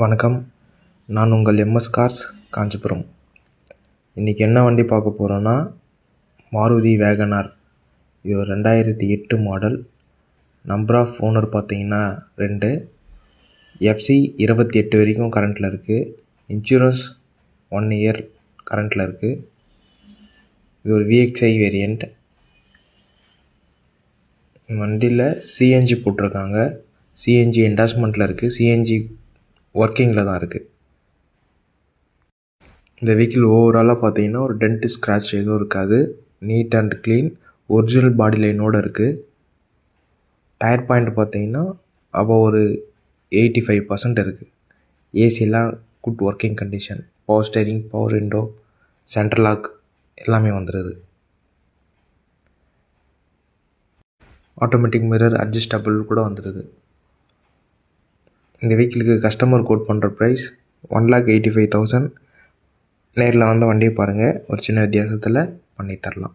வணக்கம். நான் உங்கள் எம்எஸ் கார்ஸ் காஞ்சிபுரம். இன்றைக்கி என்ன வண்டி பார்க்க போகிறோன்னா, மாருதி வேகனார். இது ஒரு 2008 மாடல். நம்பர் ஆஃப் ஓனர் பார்த்தீங்கன்னா 2. எஃப்சி 28 வரைக்கும் கரண்ட்டில் இருக்குது. இன்சூரன்ஸ் 1 இயர் கரண்ட்டில் இருக்குது. இது ஒரு விஎக்ஸ்ஐ வேரியண்ட். வண்டியில் சிஎன்ஜி போட்டிருக்காங்க. சிஎன்ஜி என்டாஸ்மெண்ட்டில் இருக்குது. சிஎன்ஜி ஒர்க்கிங்கில் தான் இருக்குது. இந்த வெஹிக்கிள் ஓவராலாக பார்த்தீங்கன்னா ஒரு டென்ட் ஸ்க்ராட்ச் எதுவும் இருக்காது. Neat and clean. Original body லைனோடு இருக்குது. டயர் பாயிண்ட் பார்த்தீங்கன்னா அப்போ ஒரு 85% இருக்குது. ஏசிலாம் good working condition. Power steering, power window, central lock எல்லாமே வந்துடுது. ஆட்டோமேட்டிக் மிரர் அட்ஜஸ்டபிள் கூட வந்துடுது. இந்த வெஹிக்கிளுக்கு கஸ்டமர் கோட் பண்ணுற ப்ரைஸ் 1,85,000. நேரில் வந்து வண்டியை பாருங்கள், ஒரு சின்ன வித்தியாசத்தில் பண்ணி தரலாம்.